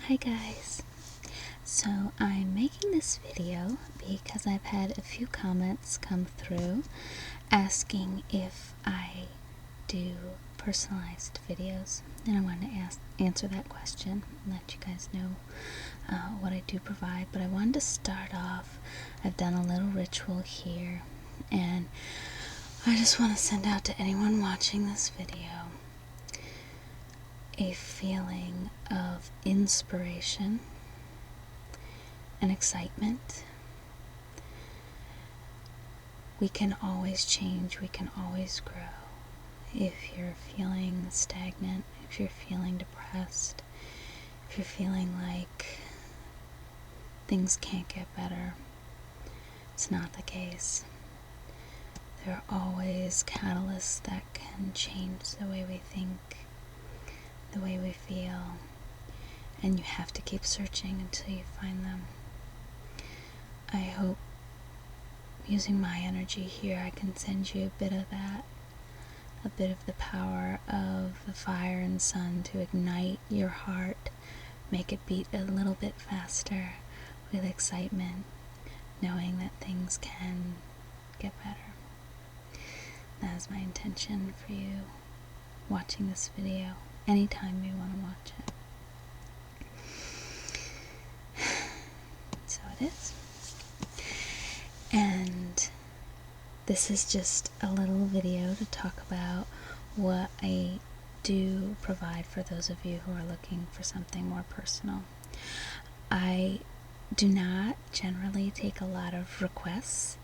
Hi guys, so I'm making this video because I've had a few comments come through asking if I do personalized videos, and I wanted to answer that question and let you guys know what I do provide. But I wanted to start off, I've done a little ritual here, and I just want to send out to anyone watching this video a feeling of inspiration and excitement. We can always change, we can always grow. If you're feeling stagnant, if you're feeling depressed, if you're feeling like things can't get better, it's not the case. There are always catalysts that can change the way we think, the way we feel, and you have to keep searching until you find them. I hope using my energy here I can send you a bit of that, a bit of the power of the fire and sun to ignite your heart, make it beat a little bit faster with excitement, knowing that things can get better. That is my intention for you watching this video, anytime you want to watch it. So it is. And this is just a little video to talk about what I do provide for those of you who are looking for something more personal. I do not generally take a lot of requests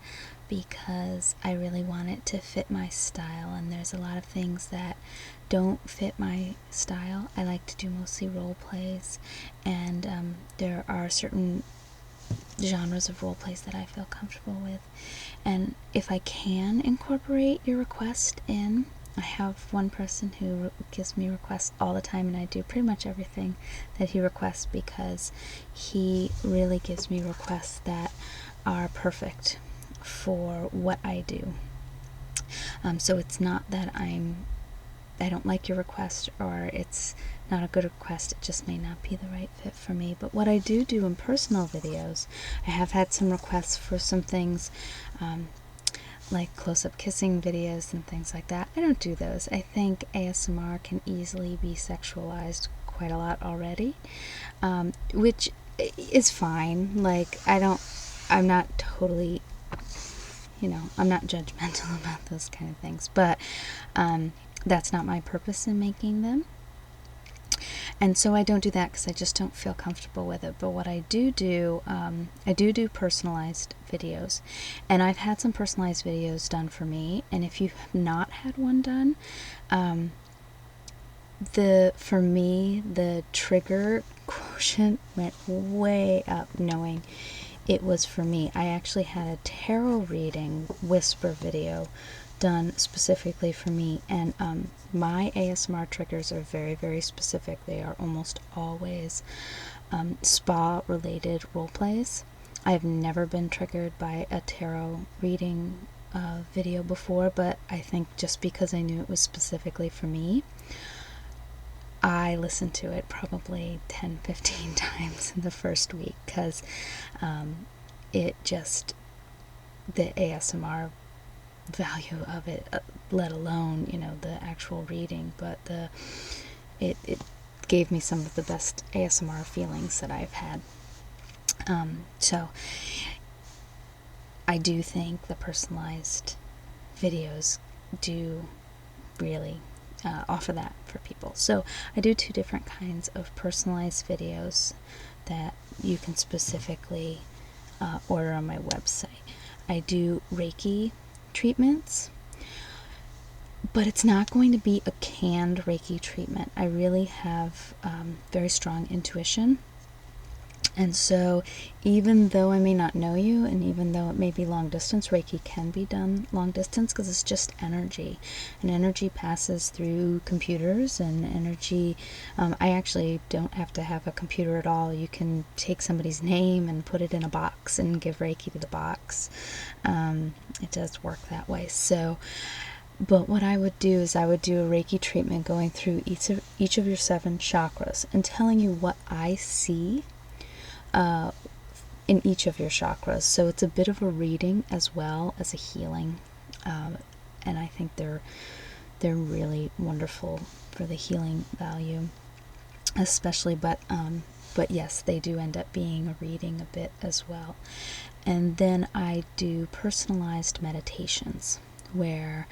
because I really want it to fit my style, and there's a lot of things that don't fit my style. I like to do mostly role plays, and there are certain genres of role plays that I feel comfortable with, and if I can incorporate your request in, I have one person who gives me requests all the time, and I do pretty much everything that he requests because he really gives me requests that are perfect for what I do. So it's not that I don't like your request or it's not a good request, it just may not be the right fit for me. But what I do in personal videos, I have had some requests for some things like close-up kissing videos and things like that. I don't do those. I think ASMR can easily be sexualized quite a lot already, which is fine. Like, I'm not totally, I'm not judgmental about those kind of things, but that's not my purpose in making them. And so I don't do that because I just don't feel comfortable with it. But what I do, I do personalized videos. And I've had some personalized videos done for me. And if you have not had one done, for me, the trigger quotient went way up knowing it was for me. I actually had a tarot reading whisper video done specifically for me, and my ASMR triggers are very, very specific. They are almost always spa related role plays. I have never been triggered by a tarot reading video before, but I think just because I knew it was specifically for me, I listened to it probably 10-15 times in the first week because it just, the ASMR value of it, let alone the actual reading, but it gave me some of the best ASMR feelings that I've had. So I do think the personalized videos do really offer that for people. So I do 2 different kinds of personalized videos that you can specifically order on my website. I do Reiki treatments, but it's not going to be a canned Reiki treatment. I really have very strong intuition, and so even though I may not know you, and even though it may be long distance, Reiki can be done long distance because it's just energy, and energy passes through computers, and energy, I actually don't have to have a computer at all. You can take somebody's name and put it in a box and give Reiki to the box. It does work that way. So But what I would do is I would do a Reiki treatment going through each of your 7 chakras and telling you what I see in each of your chakras. So it's a bit of a reading as well as a healing, and I think they're really wonderful for the healing value, especially. But yes, they do end up being a reading a bit as well. And then I do personalized meditations where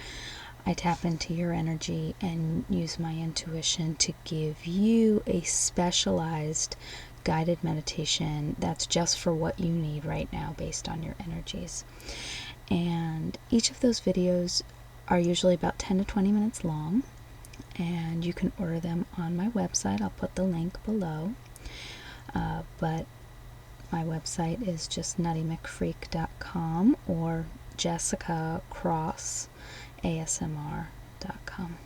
I tap into your energy and use my intuition to give you a specialized guided meditation that's just for what you need right now based on your energies. And each of those videos are usually about 10 to 20 minutes long, and you can order them on my website. I'll put the link below, but my website is just nuttymcfreak.com or jessicacrossasmr.com.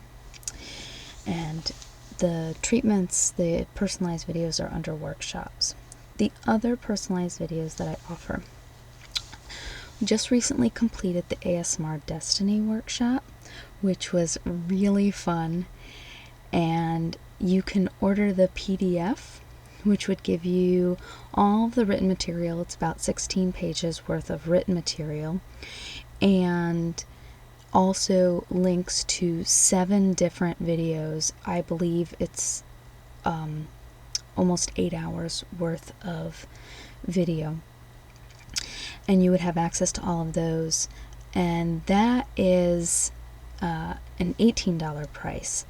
And the treatments, the personalized videos, are under workshops. The other personalized videos that I offer, just recently completed the ASMR Destiny workshop, which was really fun, and you can order the PDF, which would give you all of the written material. It's about 16 pages worth of written material, and also links to 7 different videos. I believe it's almost 8 hours worth of video, and you would have access to all of those. And that is an $18 price,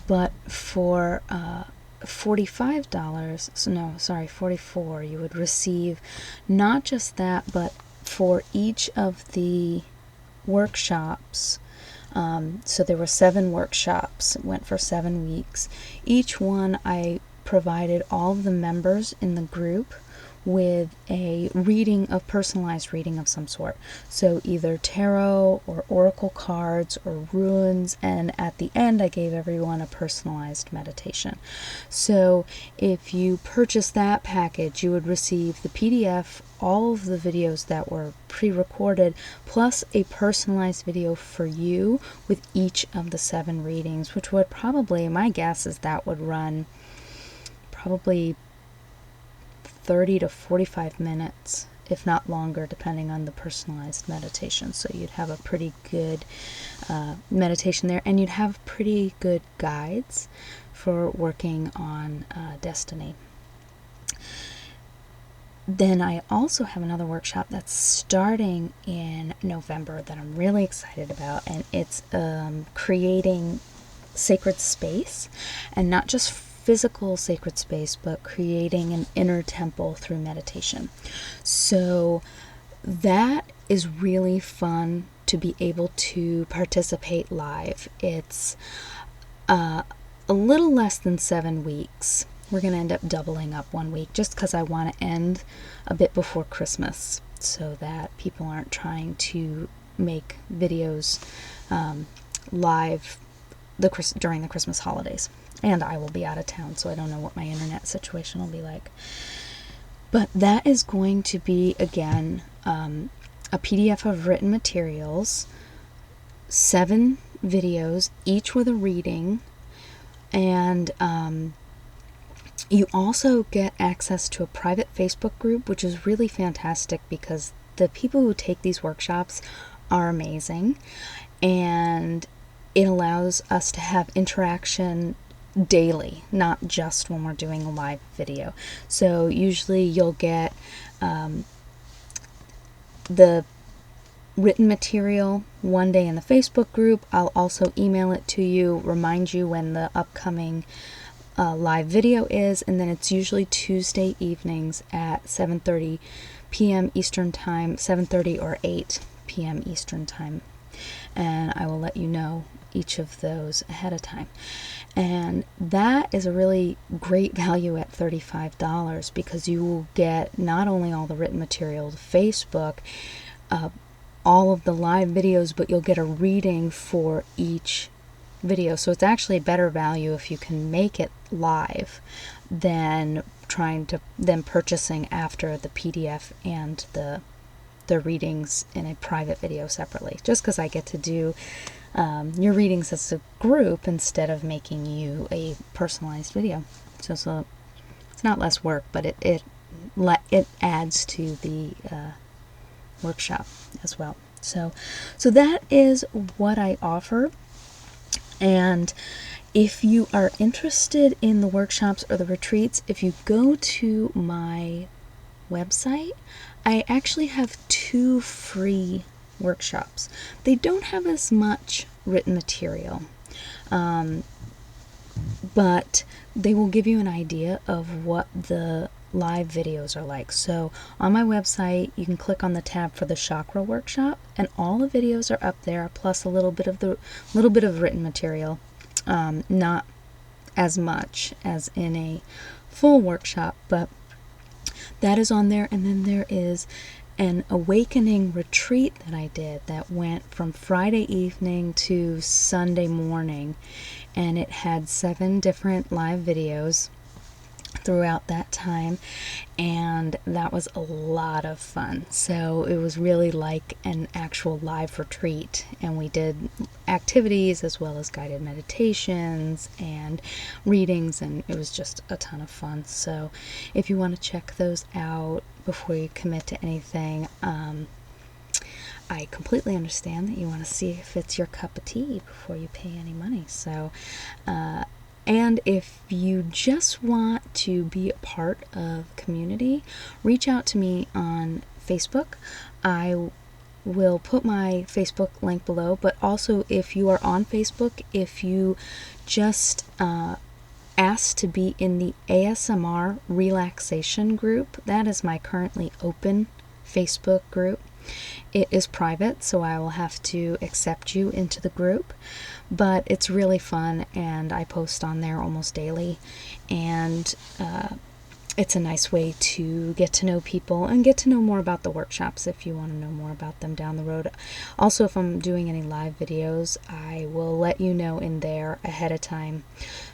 but for $45, $44, you would receive not just that, but for each of the workshops. So there were 7 workshops, it went for 7 weeks. Each one I provided all of the members in the group with a personalized reading of some sort. So either tarot or oracle cards or runes, and at the end I gave everyone a personalized meditation. So if you purchase that package, you would receive the PDF, all of the videos that were pre-recorded, plus a personalized video for you with each of the 7 readings, which would probably, my guess is that would run probably 30 to 45 minutes, if not longer, depending on the personalized meditation. So you'd have a pretty good meditation there, and you'd have pretty good guides for working on Destiny. Then I also have another workshop that's starting in November that I'm really excited about, and it's creating sacred space, and not just physical sacred space, but creating an inner temple through meditation. So that is really fun to be able to participate live. It's a little less than 7 weeks. We're going to end up doubling up 1 week just because I want to end a bit before Christmas so that people aren't trying to make videos live during the Christmas holidays. And I will be out of town, so I don't know what my internet situation will be like. But that is going to be, again, a PDF of written materials, 7 videos, each with a reading, and you also get access to a private Facebook group, which is really fantastic because the people who take these workshops are amazing, and it allows us to have interaction daily, not just when we're doing a live video. So usually you'll get the written material one day in the Facebook group. I'll also email it to you, remind you when the upcoming live video is, and then it's usually Tuesday evenings at 7:30 p.m. Eastern Time, 7:30 or 8 p.m. Eastern Time, and I will let you know each of those ahead of time. And that is a really great value at $35 because you will get not only all the written material to Facebook, all of the live videos, but you'll get a reading for each video. So it's actually a better value if you can make it live than purchasing after the PDF and the readings in a private video separately, just because I get to do your readings as a group instead of making you a personalized video. So it's not less work, but it adds to the workshop as well. So that is what I offer. And if you are interested in the workshops or the retreats, if you go to my website, I actually have 2 free workshops. They don't have as much written material, but they will give you an idea of what the live videos are like. So on my website, you can click on the tab for the chakra workshop, and all the videos are up there, plus a little bit of written material. Not as much as in a full workshop, but that is on there. And then there is an awakening retreat that I did that went from Friday evening to Sunday morning, and it had 7 different live videos throughout that time, and that was a lot of fun. So it was really like an actual live retreat, and we did activities as well as guided meditations and readings, and it was just a ton of fun. So if you want to check those out before you commit to anything, I completely understand that you want to see if it's your cup of tea before you pay any money. So and if you just want to be a part of community, reach out to me on Facebook. I will put my Facebook link below, but also if you are on Facebook, if you just ask to be in the ASMR relaxation group, that is my currently open Facebook group. It is private, so I will have to accept you into the group, but it's really fun, and I post on there almost daily, and it's a nice way to get to know people and get to know more about the workshops if you want to know more about them down the road. Also, if I'm doing any live videos, I will let you know in there ahead of time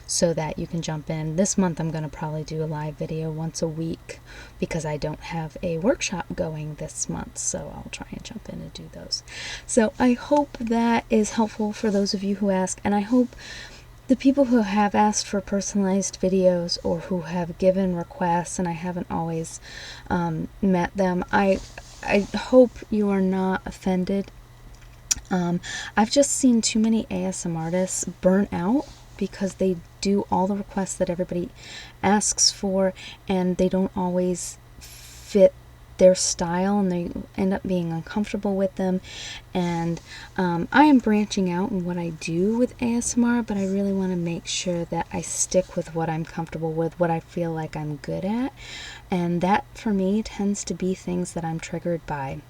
so that you can jump in. This month I'm going to probably do a live video once a week because I don't have a workshop going this month, so I'll try and jump in and do those. So I hope that is helpful for those of you who ask, and I hope the people who have asked for personalized videos or who have given requests and I haven't always met them, I hope you are not offended. I've just seen too many ASMRtists burn out because they do all the requests that everybody asks for, and they don't always fit their style, and they end up being uncomfortable with them. And I am branching out in what I do with ASMR, but I really want to make sure that I stick with what I'm comfortable with, what I feel like I'm good at, and that for me tends to be things that I'm triggered by.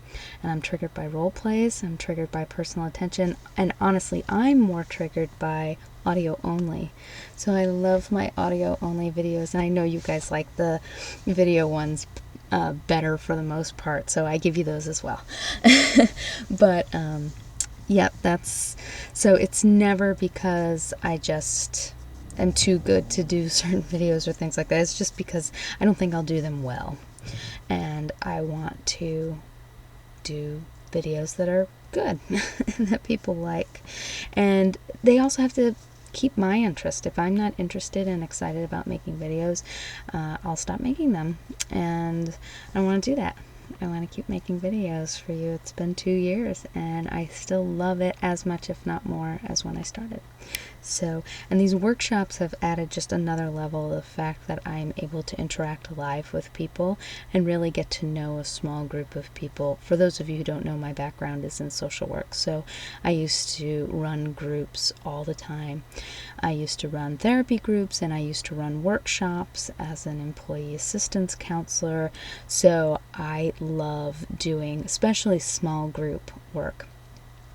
And I'm triggered by role plays, I'm triggered by personal attention, and honestly I'm more triggered by audio only. So I love my audio only videos, and I know you guys like the video ones better for the most part, so I give you those as well. But yep, that's so it's never because I just am too good to do certain videos or things like that. It's just because I don't think I'll do them well, and I want to do videos that are good and that people like, and they also have to keep my interest. If I'm not interested and excited about making videos, I'll stop making them, and I don't want to do that. I want to keep making videos for you. It's been 2 years and I still love it as much, if not more, as when I started. So, and these workshops have added just another level of the fact that I'm able to interact live with people and really get to know a small group of people. For those of you who don't know, my background is in social work, so I used to run groups all the time. I used to run therapy groups, and I used to run workshops as an employee assistance counselor, so I love doing especially small group work,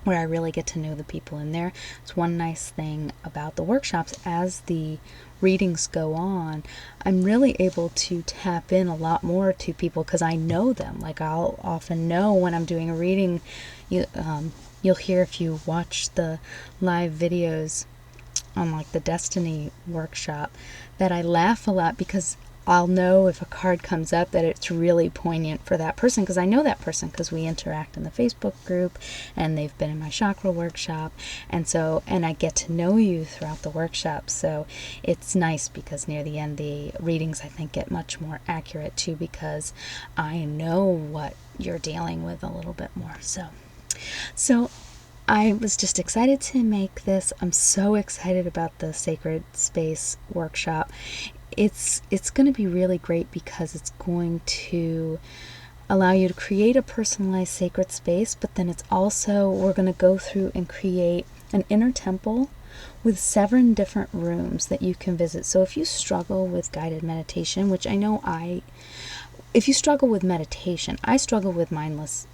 where I really get to know the people in there. It's one nice thing about the workshops. As the readings go on, I'm really able to tap in a lot more to people because I know them. Like, I'll often know when I'm doing a reading. You'll hear, if you watch the live videos on like the Destiny workshop, that I laugh a lot because I'll know if a card comes up that it's really poignant for that person, because I know that person because we interact in the Facebook group and they've been in my chakra workshop, and I get to know you throughout the workshop. So it's nice because near the end the readings, I think, get much more accurate too, because I know what you're dealing with a little bit more. So I was just excited to make this. I'm so excited about the Sacred Space workshop. It's going to be really great because it's going to allow you to create a personalized sacred space, but then it's also, we're going to go through and create an inner temple with 7 different rooms that you can visit. So if you struggle with guided meditation, which I know if you struggle with meditation, I struggle with mindless,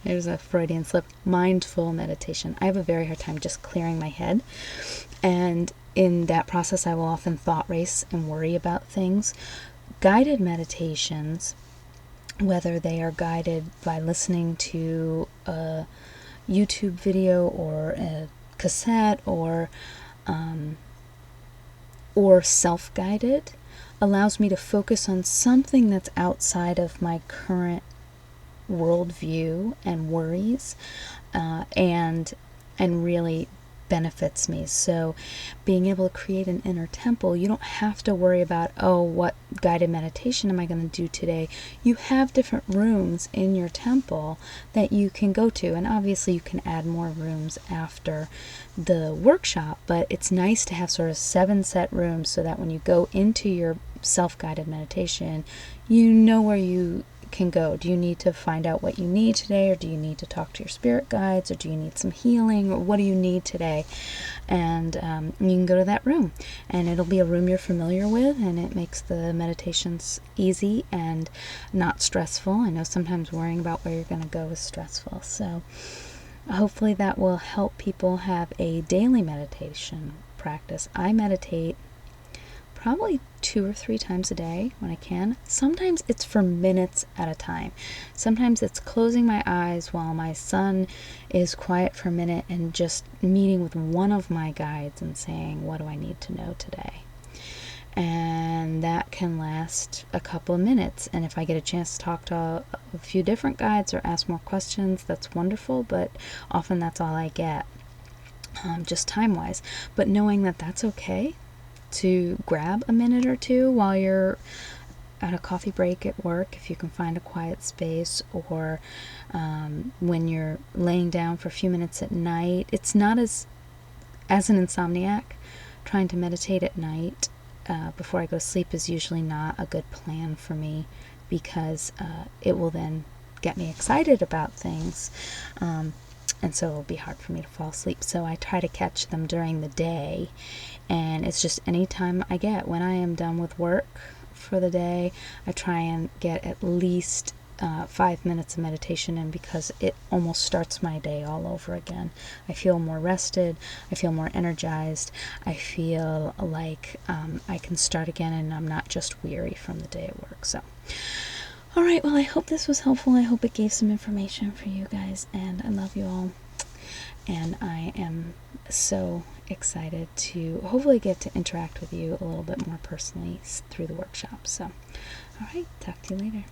there's a Freudian slip, mindful meditation. I have a very hard time just clearing my head. And in that process, I will often thought race and worry about things. Guided meditations, whether they are guided by listening to a YouTube video or a cassette or self-guided, allows me to focus on something that's outside of my current worldview and worries, and really benefits me. So being able to create an inner temple, you don't have to worry about, oh, what guided meditation am I going to do today? You have different rooms in your temple that you can go to, and obviously you can add more rooms after the workshop, but it's nice to have sort of 7 set rooms so that when you go into your self-guided meditation, you know where you can go. Do you need to find out what you need today, or do you need to talk to your spirit guides, or do you need some healing, or what do you need today? And you can go to that room, and it'll be a room you're familiar with, and it makes the meditations easy and not stressful. I know sometimes worrying about where you're going to go is stressful, so hopefully that will help people have a daily meditation practice. I meditate probably 2 or 3 times a day when I can. Sometimes it's for minutes at a time. Sometimes it's closing my eyes while my son is quiet for a minute and just meeting with one of my guides and saying, what do I need to know today? And that can last a couple of minutes. And if I get a chance to talk to a few different guides or ask more questions, that's wonderful, but often that's all I get, just time-wise. But knowing that that's okay to grab a minute or 2 while you're at a coffee break at work, if you can find a quiet space, or when you're laying down for a few minutes at night. It's not as an insomniac, trying to meditate at night before I go to sleep is usually not a good plan for me, because it will then get me excited about things, and so it'll be hard for me to fall asleep. So I try to catch them during the day, and it's just any time I get. When I am done with work for the day, I try and get at least 5 minutes of meditation in, because it almost starts my day all over again. I feel more rested, I feel more energized, I feel like I can start again, and I'm not just weary from the day at work. So alright, well, I hope this was helpful. I hope it gave some information for you guys, and I love you all, and I am so excited to hopefully get to interact with you a little bit more personally through the workshop. So alright, talk to you later.